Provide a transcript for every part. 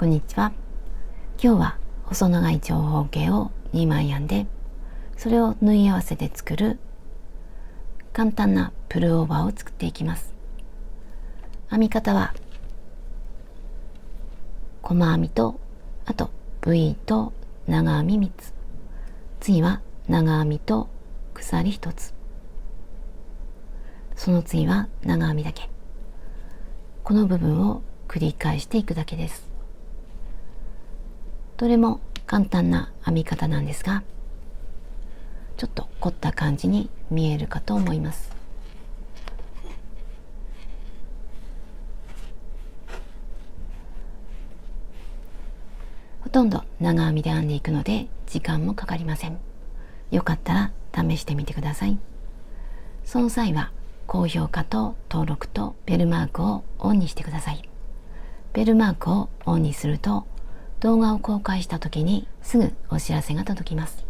こんにちは。今日は細長い長方形を2枚編んで、それを縫い合わせて作る簡単なプルオーバーを作っていきます。編み方は細編みと、あと V と長編み3つ、次は長編みと鎖1つ、その次は長編みだけ、この部分を繰り返していくだけです。どれも簡単な編み方なんですが、ちょっと凝った感じに見えるかと思います。ほとんど長編みで編んでいくので時間もかかりません。よかったら試してみてください。その際は高評価と登録とベルマークをオンにしてください。ベルマークをオンにすると動画を公開した時にすぐお知らせが届きます。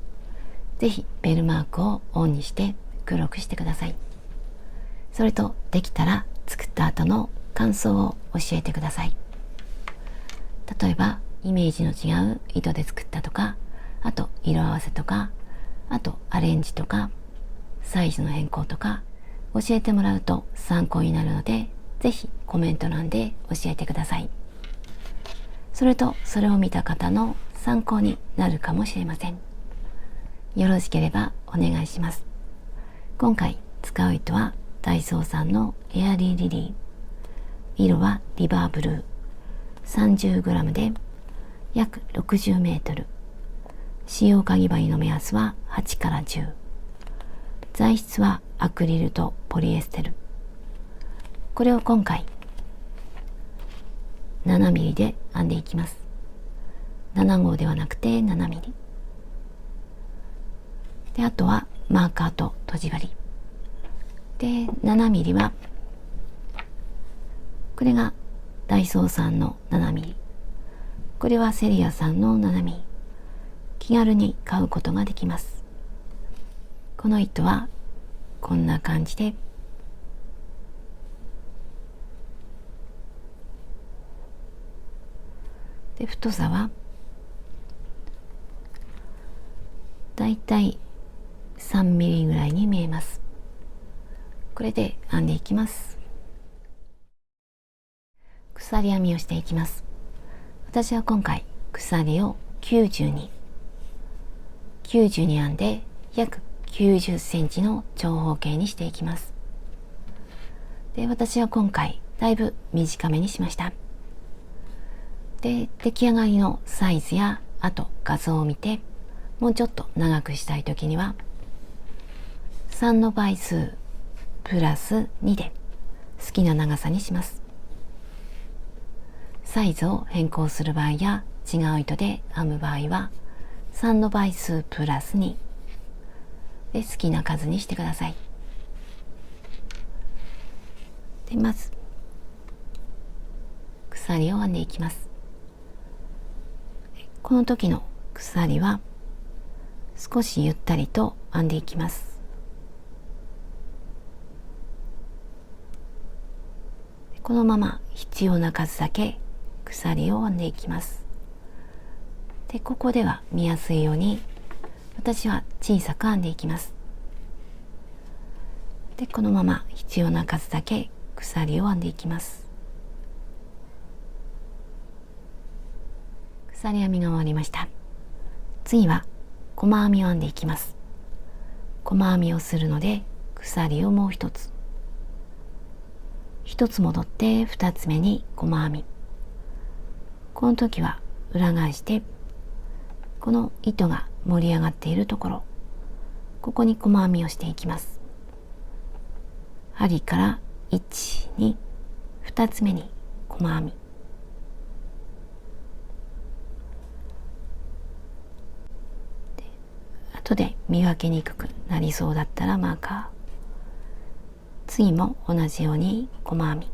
ぜひベルマークをオンにして登録してください。それとできたら作った後の感想を教えてください。例えばイメージの違う糸で作ったとか、あと色合わせとか、あとアレンジとかサイズの変更とか教えてもらうと参考になるので、ぜひコメント欄で教えてください。それとそれを見た方の参考になるかもしれません。よろしければお願いします。今回使う糸はダイソーさんのエアリーリリー、色はリバーブルー、30g で約60メートル、使用かぎ針の目安は8から10、材質はアクリルとポリエステル。これを今回7mm で編んでいきます。7号ではなくて 7mm で、あとはマーカーととじ針で、7mm はこれがダイソーさんの 7mm、 これはセリアさんの 7mm、 気軽に買うことができます。この糸はこんな感じで、太さはだいたい3ミリぐらいに見えます。これで編んでいきます。鎖編みをしていきます。私は今回鎖を90に編んで約90センチの長方形にしていきます。で、私は今回だいぶ短めにしました。で、出来上がりのサイズやあと画像を見て、もうちょっと長くしたい時には3の倍数プラス2で好きな長さにします。サイズを変更する場合や違う糸で編む場合は3の倍数プラス2で好きな数にしてください。で、まず鎖を編んでいきます。この時の鎖は少しゆったりと編んでいきます。このまま必要な数だけ鎖を編んでいきます。で、ここでは見やすいように私は小さく編んでいきます。で、このまま必要な数だけ鎖を編んでいきます。鎖編みが終わりました。次は細編みを編んでいきます。細編みをするので鎖をもう一つ戻って2つ目に細編み。この時は裏返してこの糸が盛り上がっているところ、ここに細編みをしていきます。針から1、2、2つ目に細編み。後で見分けにくくなりそうだったらマーカー。次も同じように細編み。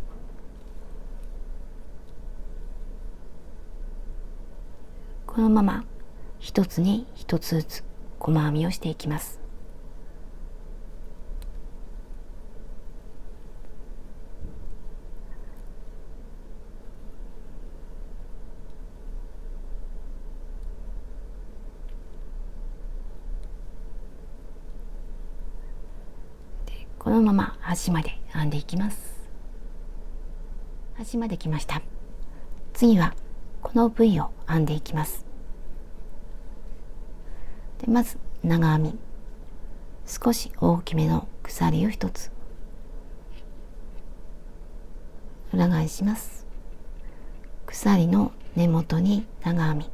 このまま一つに一つずつ細編みをしていきます。このまま端まで編んでいきます。端まで来ました。次はこの部位を編んでいきます。でまず長編み、少し大きめの鎖を1つ、裏返します。鎖の根元に長編み、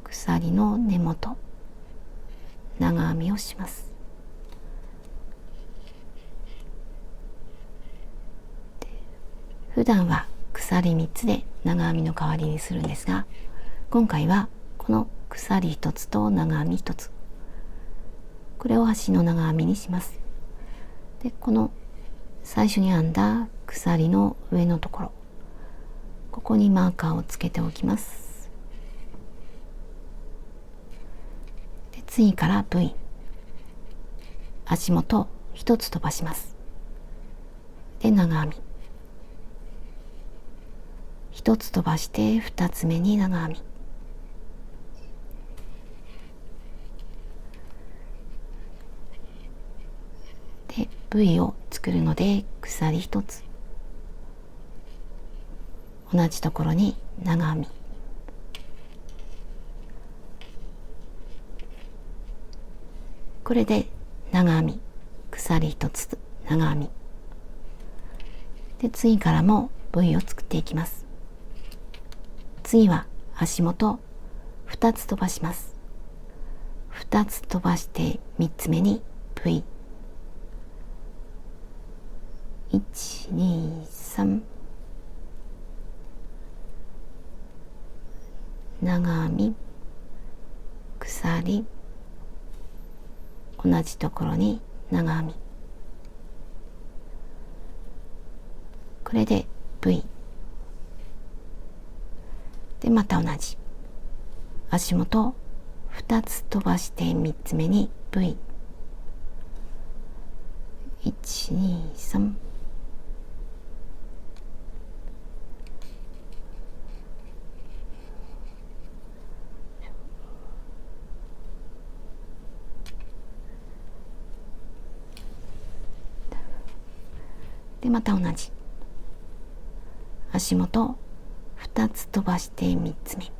鎖の根元長編みをします。普段は鎖3つで長編みの代わりにするんですが、今回はこの鎖1つと長編み1つ、これを端の長編みにします。でこの最初に編んだ鎖の上のところ、ここにマーカーをつけておきます。で次から V、 足元1つ飛ばします。で長編み1つ飛ばして2つ目に長編み、で V を作るので鎖1つ、同じところに長編み、これで長編み鎖1つ長編みで、次からも V を作っていきます。次は足元2つ飛ばします。2つ飛ばして3つ目に V、 1、2、3、長編み鎖、同じところに長編み、これで V で、また同じ足元2つ飛ばして3つ目に V、 1、2、3、でまた同じ足元2つ飛ばして3つ目、1、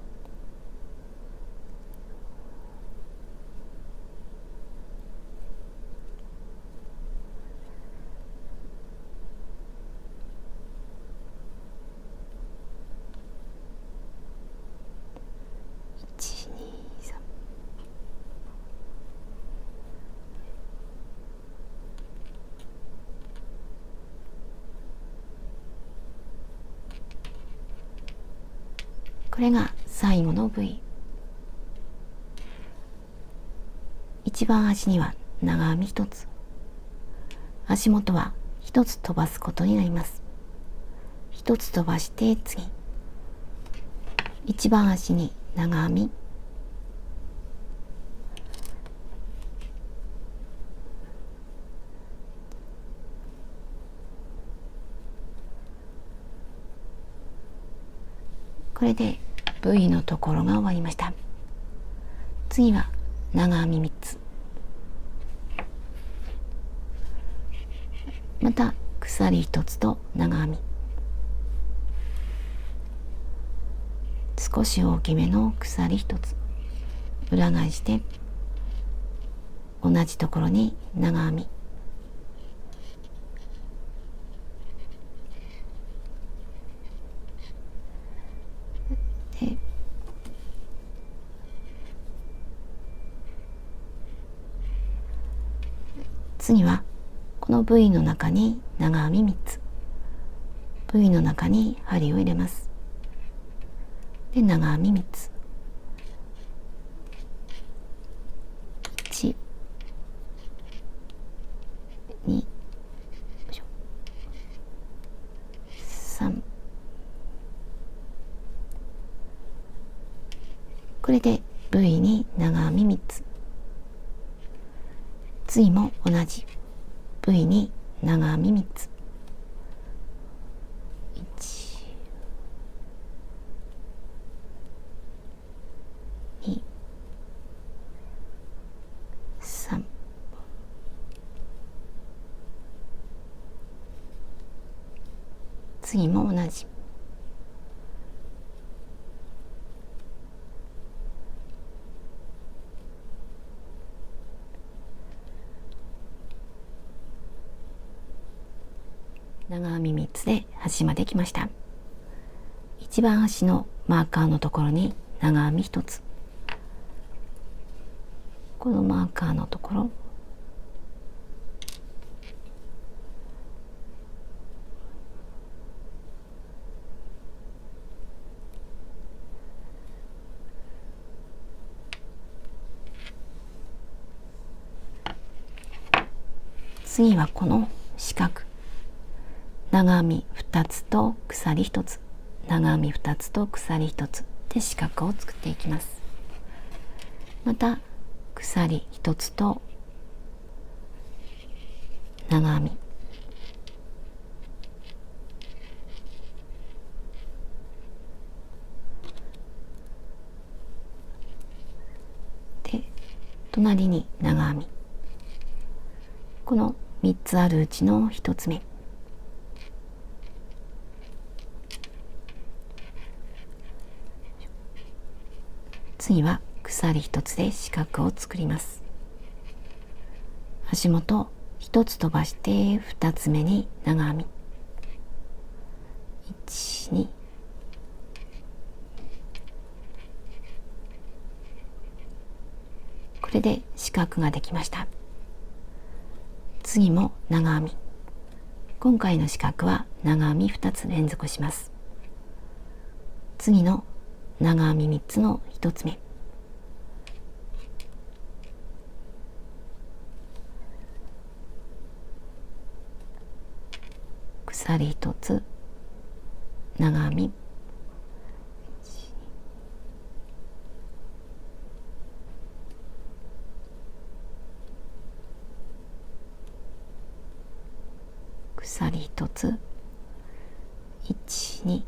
2、3、これが最後の V。 一番端には長編み1つ、足元は1つ飛ばすことになります。1つ飛ばして次、一番端に長編み、これで V のところが終わりました。次は長編み3つ、また鎖1つと長編み、少し大きめの鎖1つ、裏返して同じところに長編み、で次はこの V の中に長編み3つ、 V の中に針を入れます。で長編み3つ、1、2、3、これで V に長編み3つ、次も同じ V に長編み3つ、1、2、3、次も同じ。長編み3つで端まで来ました。一番端のマーカーのところに長編み1つ、このマーカーのところ、次はこの四角、長編み2つと鎖1つ、長編み2つと鎖1つで四角を作っていきます。また鎖1つと長編み、で隣に長編み、この3つあるうちの1つ目、次は鎖1つで四角を作ります。足元1つ飛ばして2つ目に長編み、1、2、これで四角ができました。次も長編み、今回の四角は長編み2つ連続します。次の長編み3つの1つ目、鎖1つ、長編み、鎖1つ、1、2、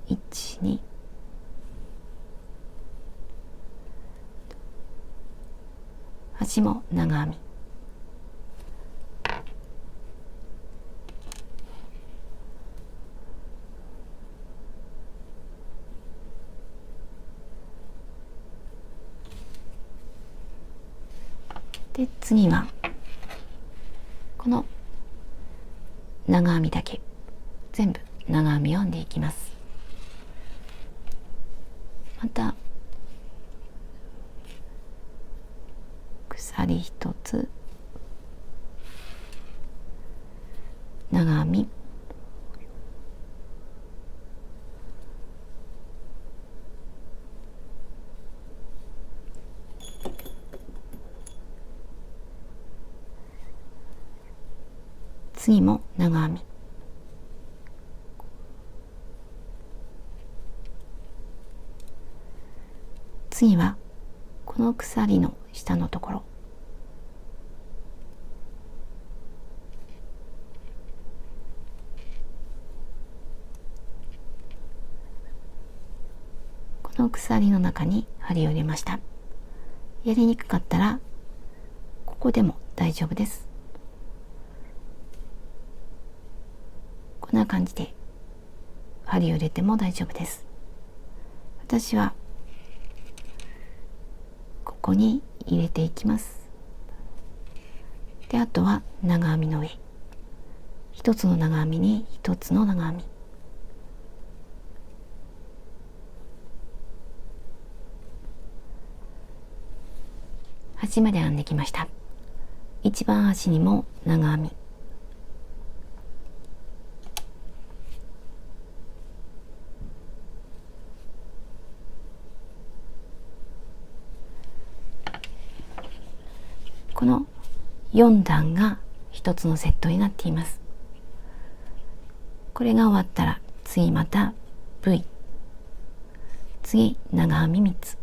1、2、端も長編み、で次はこの長編みだけ全部長編みを編んでいきます。また鎖1つ、長編み、次も長編み、次はこの鎖の下のところ、この鎖の中に針を入れました。やりにくかったらここでも大丈夫です。こんな感じで針を入れても大丈夫です。私はここに入れていきます。で、あとは長編みの上、一つの長編みに一つの長編み、端まで編んできました。一番端にも長編み、この4段が一つのセットになっています。これが終わったら次また V、 次長編み3つ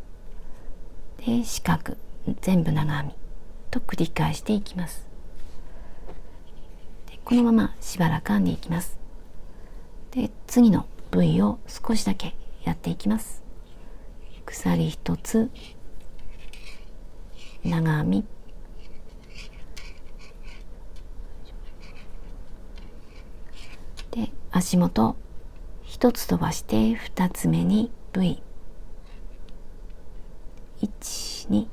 で四角、全部長編みと繰り返していきます。でこのまましばらく編んでいきます。で次の部位を少しだけやっていきます。鎖1つ、長編み、で足元1つ飛ばして2つ目に V、 1、2、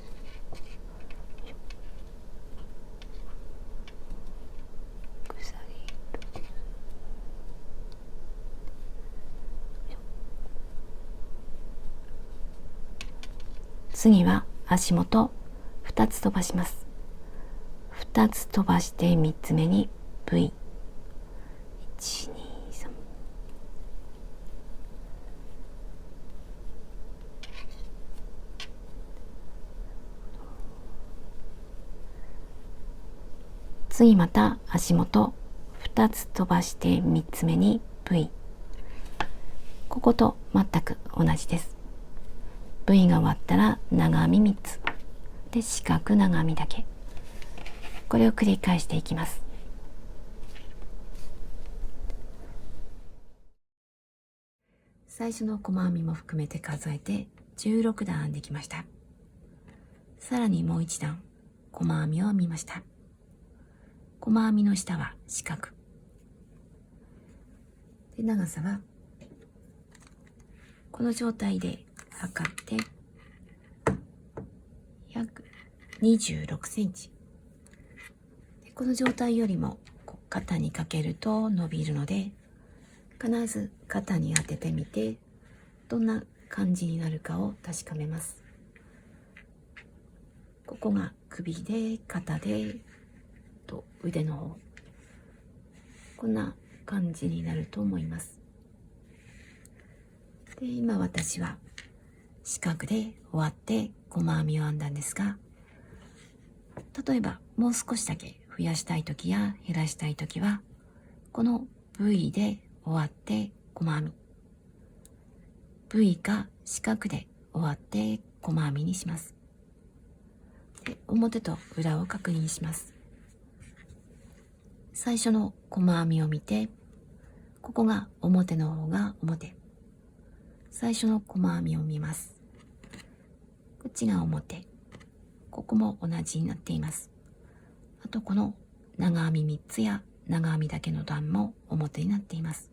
次は足元2つ飛ばします。2つ飛ばして3つ目に V、 1、2、3、次また足元2つ飛ばして3つ目に V、 ここと全く同じです。 V が終わったら長編み3つで四角長編みだけ、これを繰り返していきます。最初の細編みも含めて数えて16段編んできました。さらにもう一段細編みを編みました。細編みの下は四角で、長さはこの状態で測って約26センチで、この状態よりも肩にかけると伸びるので、必ず肩に当ててみてどんな感じになるかを確かめます。ここが首で肩でと腕の方、こんな感じになると思います。で今私は四角で終わって細編みを編んだんですが、例えばもう少しだけ増やしたい時や減らしたい時はこの V で終わって細編み、 V か四角で終わって細編みにします。で表と裏を確認します。最初の細編みを見て、ここが表の方が表、最初の細編みを見ます。こっちが表、ここも同じになっています。あとこの長編み3つや長編みだけの段も表になっています。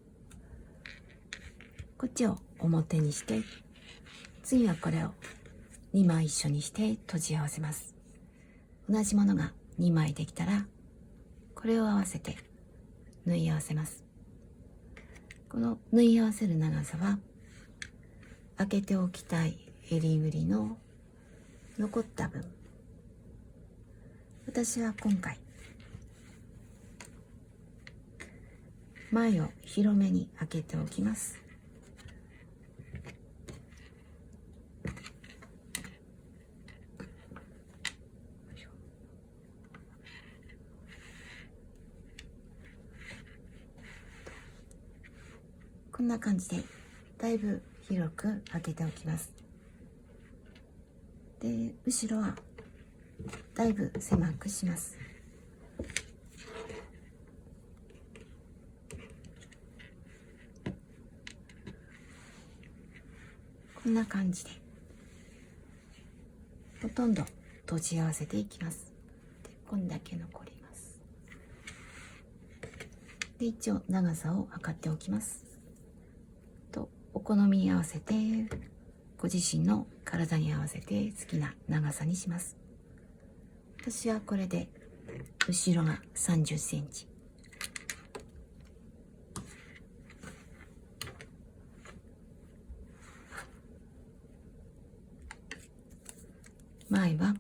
こっちを表にして、次はこれを2枚一緒にして閉じ合わせます。同じものが2枚できたらこれを合わせて縫い合わせます。この縫い合わせる長さは開けておきたい襟ぐりの残った分、私は今回前を広めに開けておきます。こんな感じでだいぶ広く開けておきます。で後ろはだいぶ狭くします。こんな感じでほとんど閉じ合わせていきます。でこんだけ残ります。で一応長さを測っておきます。とお好みに合わせてご自身の体に合わせて好きな長さにします。私はこれで後ろが30センチ、前は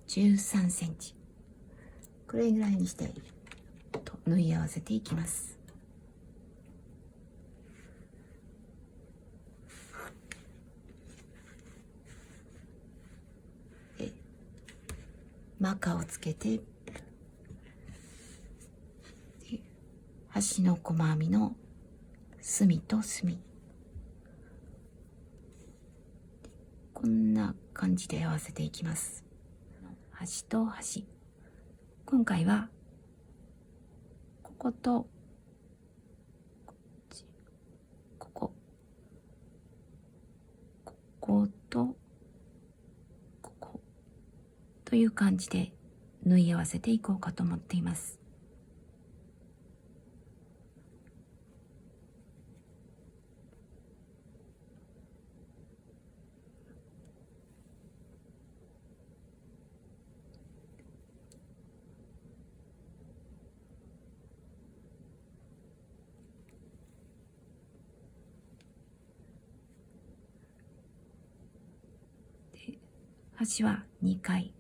13センチ、これぐらいにして縫い合わせていきます。でマーカーをつけて、端の細編みの隅と隅、こんな感じで合わせていきます。端と端、今回はこことここ、こことここという感じで縫い合わせていこうかと思っています。で、端は2回。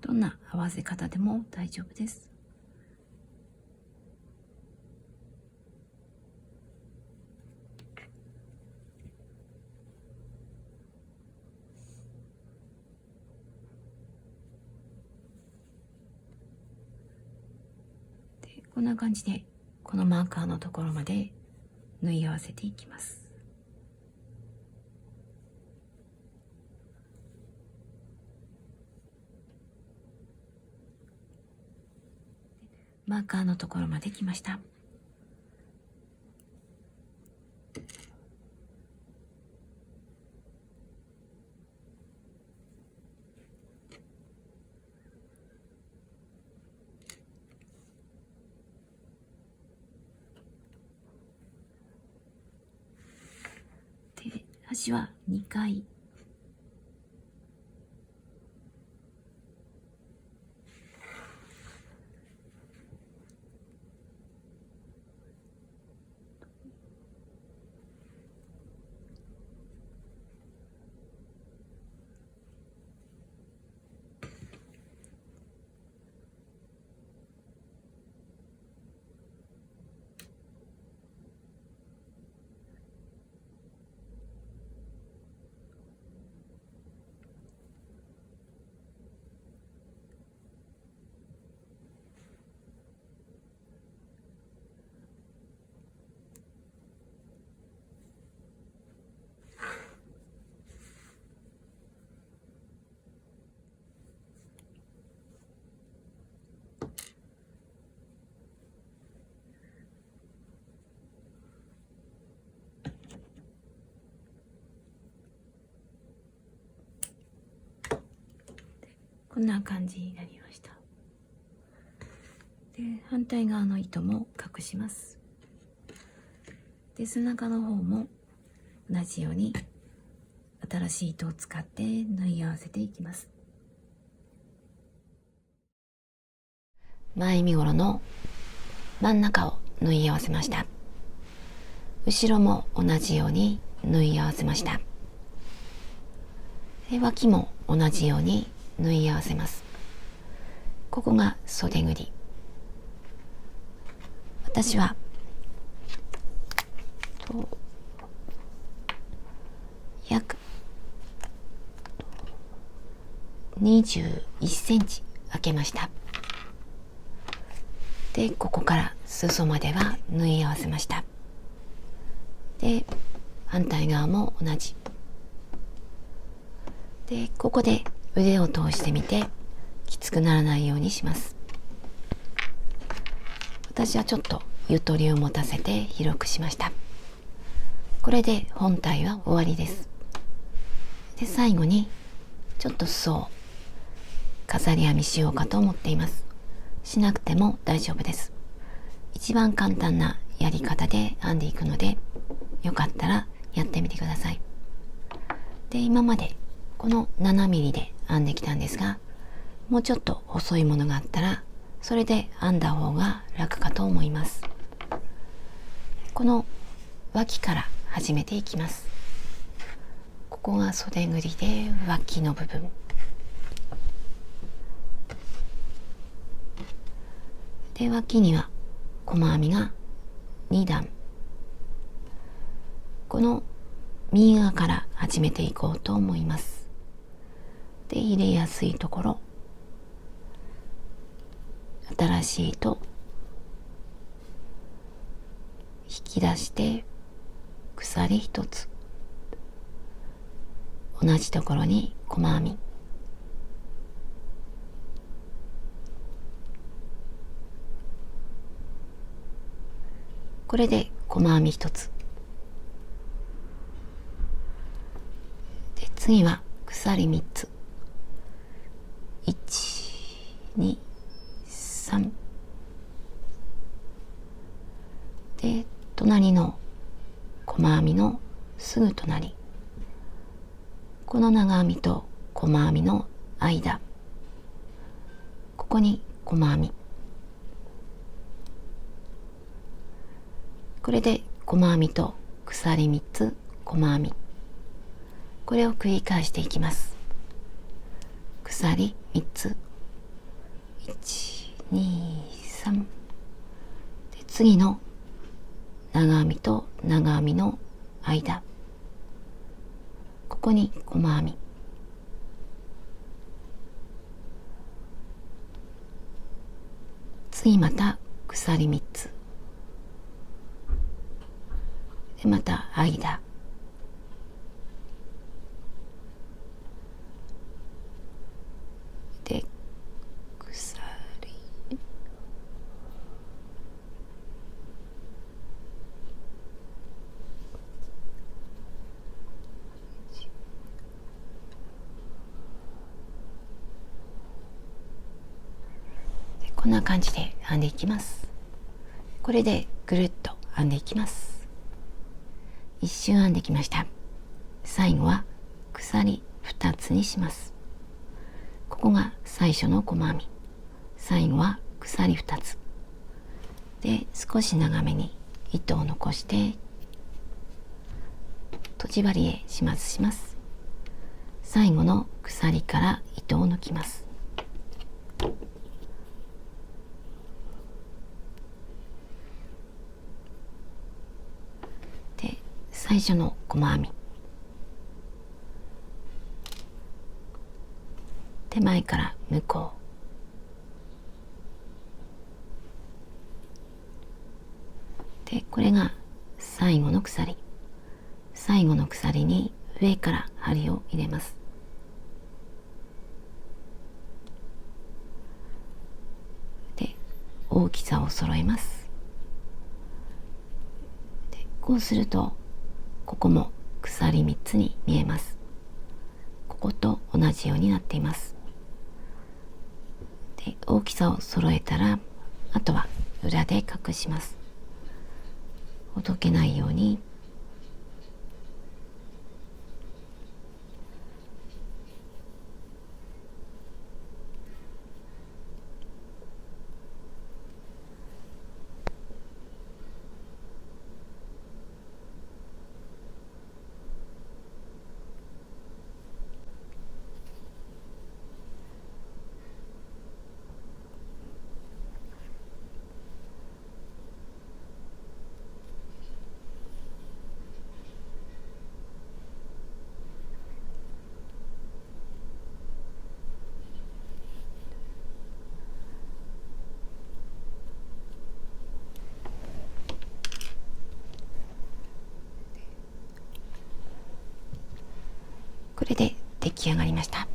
どんな合わせ方でも大丈夫です。で、こんな感じでこのマーカーのところまで縫い合わせていきます。マーカーのところまで来ました。で、端は2回。こんな感じになりました。で、反対側の糸も隠します。で、背中の方も同じように新しい糸を使って縫い合わせていきます。前身ごろの真ん中を縫い合わせました。後ろも同じように縫い合わせました。で、脇も同じように縫い合わせます。ここが袖ぐり。私は約21センチ開けました。で、ここから裾までは縫い合わせました。で、反対側も同じ。で、ここで腕を通してみてきつくならないようにします。私はちょっとゆとりを持たせて広くしました。これで本体は終わりです。で、最後にちょっと裾を飾り編みしようかと思っています。しなくても大丈夫です。一番簡単なやり方で編んでいくので、よかったらやってみてください。で、今までこの7ミリで編んできたんですが、もうちょっと細いものがあったらそれで編んだ方が楽かと思います。この脇から始めていきます。ここが袖ぐりで脇の部分で、脇には細編みが2段、この右側から始めていこうと思います。で、入れやすいところ、新しい糸引き出して鎖1つ、同じところに細編み、これで細編み1つで、次は鎖3つ、1、2、3で、隣の細編みのすぐ隣、この長編みと細編みの間、ここに細編み、これで細編みと鎖3つ細編み、これを繰り返していきます。鎖3つ、1、2、3で、次の長編みと長編みの間、ここに細編み、次また鎖3つで、また間で鎖で、こんな感じで編んでいきます。これでぐるっと編んでいきます。一周編んできました。最後は鎖2つにします。ここが最初の細編み、最後は鎖2つで、少し長めに糸を残してとじ針へ始末します。最後の鎖から糸を抜きます。で、最初の細編み、手前から向こうで、これが最後の鎖、最後の鎖に上から針を入れます。で、大きさを揃えます。で、こうするとここも鎖3つに見えます。ここと同じようになっています。で、大きさを揃えたら、あとは裏で隠します。ほどけないようにこれで出来上がりました。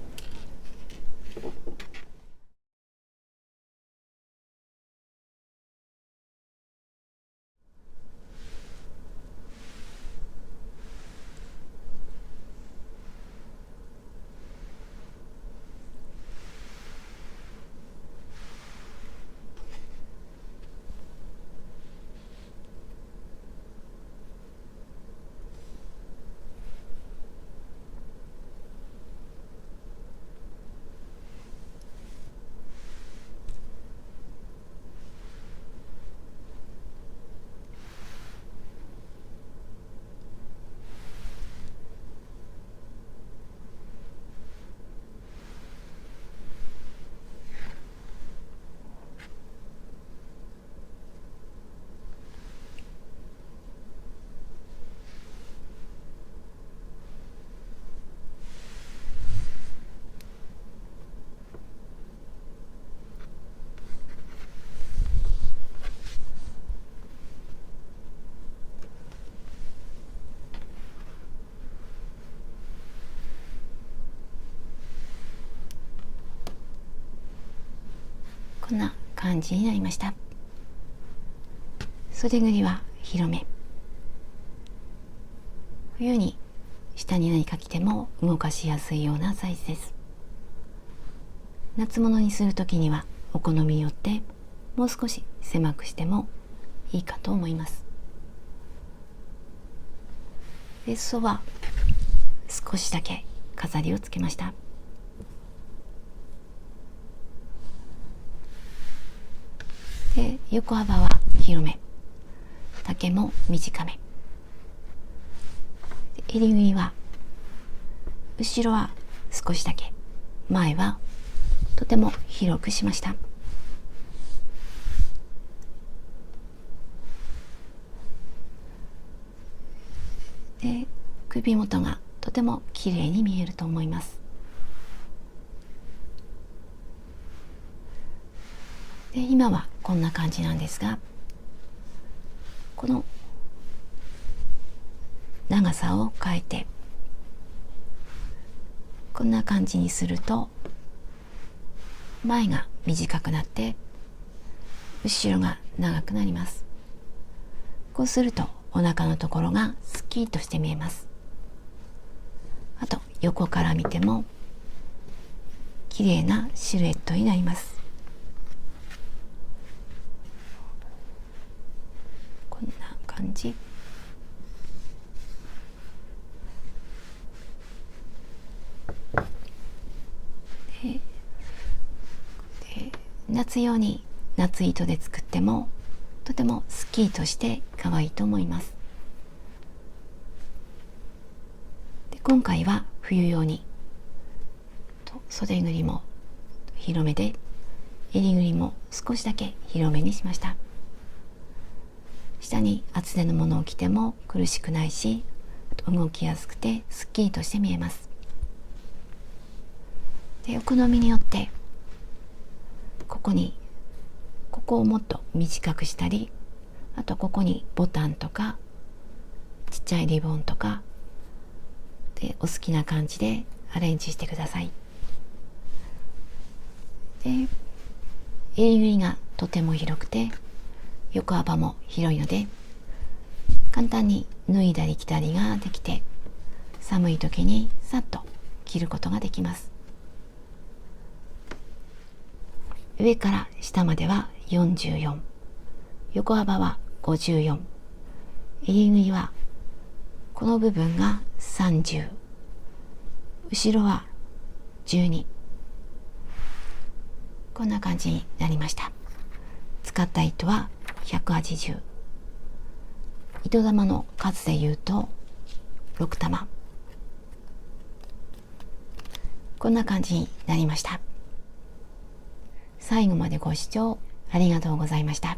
こんな感じになりました。袖ぐりは広め。冬に下に何か着ても動かしやすいようなサイズです。夏物にするときにはお好みによってもう少し狭くしてもいいかと思います。で、裾は少しだけ飾りをつけました。で、横幅は広め、丈も短め。襟ぐりは後ろは少しだけ、前はとても広くしました。で、首元がとても綺麗に見えると思います。で、今はこんな感じなんですが、この長さを変えてこんな感じにすると前が短くなって後ろが長くなります。こうするとお腹のところがスッキリとして見えます。あと横から見ても綺麗なシルエットになります。こんな感じ。で、夏用に夏糸で作ってもとてもスッキリとして可愛いと思います。で、今回は冬用に袖ぐりも広めで襟ぐりも少しだけ広めにしました。下に厚手のものを着ても苦しくないし、動きやすくてスッキリとして見えます。で、お好みによってここをもっと短くしたり、あとここにボタンとかちっちゃいリボンとかでお好きな感じでアレンジしてください。で、襟ぐりがとても広くて横幅も広いので簡単に脱いだり着たりができて、寒い時にさっと着ることができます。上から下までは44、横幅は54、襟ぐりはこの部分が30、後ろは12、こんな感じになりました。使った糸は180、糸玉の数でいうと6玉、こんな感じになりました。最後までご視聴ありがとうございました。